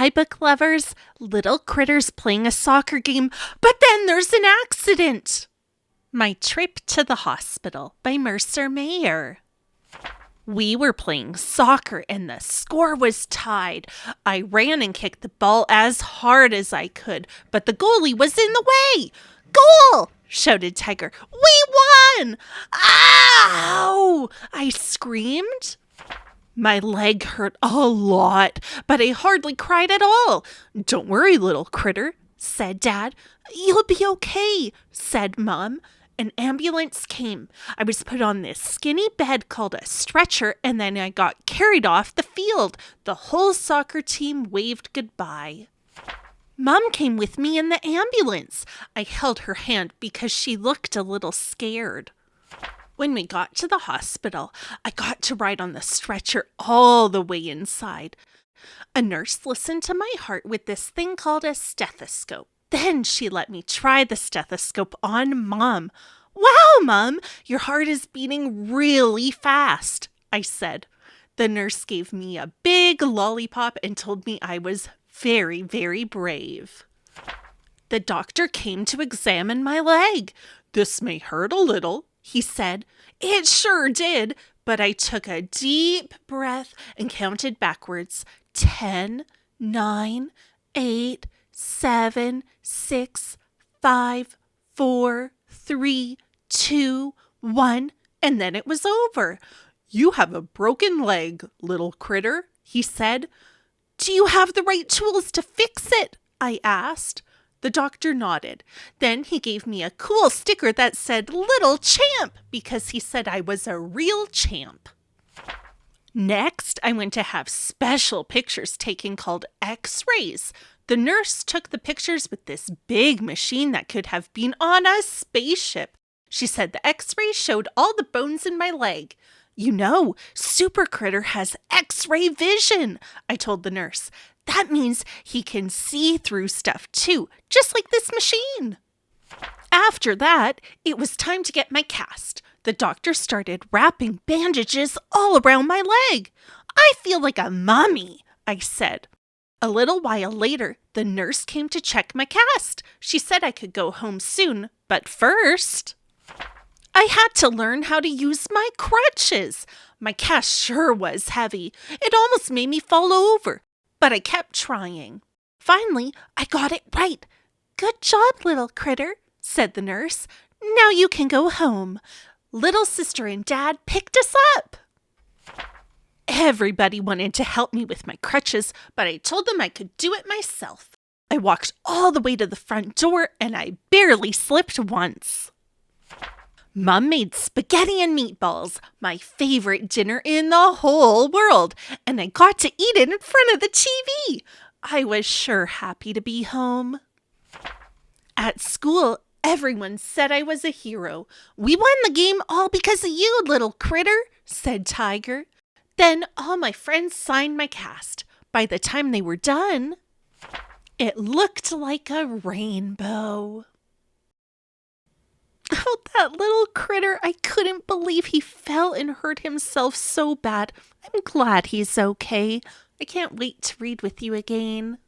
Hi, book lovers. Little Critters playing a soccer game, but then there's an accident. My Trip to the Hospital by Mercer Mayer. We were playing soccer and the score was tied. I ran and kicked the ball as hard as I could, but the goalie was in the way. Goal! Shouted Tiger. We won! Ow! I screamed. My leg hurt a lot, but I hardly cried at all. Don't worry, little critter, said Dad. You'll be okay, said Mom. An ambulance came. I was put on this skinny bed called a stretcher, and then I got carried off the field. The whole soccer team waved goodbye. Mom came with me in the ambulance. I held her hand because she looked a little scared. When we got to the hospital, I got to ride on the stretcher all the way inside. A nurse listened to my heart with this thing called a stethoscope. Then she let me try the stethoscope on Mom. Wow, Mom, your heart is beating really fast, I said. The nurse gave me a big lollipop and told me I was very, very brave. The doctor came to examine my leg. This may hurt a little, he said. It sure did, but I took a deep breath and counted backwards. 10, 9, 8, 7, 6, 5, 4, 3, 2, 1, and then it was over. You have a broken leg, little critter, he said. Do you have the right tools to fix it? I asked. The doctor nodded. Then he gave me a cool sticker that said Little Champ because he said I was a real champ. Next, I went to have special pictures taken called X-rays. The nurse took the pictures with this big machine that could have been on a spaceship. She said the X-rays showed all the bones in my leg. You know, Super Critter has X-ray vision, I told the nurse. That means he can see through stuff too, just like this machine. After that, it was time to get my cast. The doctor started wrapping bandages all around my leg. I feel like a mummy, I said. A little while later, the nurse came to check my cast. She said I could go home soon, but first, I had to learn how to use my crutches. My cast sure was heavy. It almost made me fall over, but I kept trying. Finally, I got it right. Good job, little critter, said the nurse. Now you can go home. Little sister and Dad picked us up. Everybody wanted to help me with my crutches, but I told them I could do it myself. I walked all the way to the front door, and I barely slipped once. Mom made spaghetti and meatballs, my favorite dinner in the whole world, and I got to eat it in front of the TV. I was sure happy to be home. At school, everyone said I was a hero. We won the game all because of you, little critter, said Tiger. Then all my friends signed my cast. By the time they were done, it looked like a rainbow. Oh, that little critter. I couldn't believe he fell and hurt himself so bad. I'm glad he's okay. I can't wait to read with you again.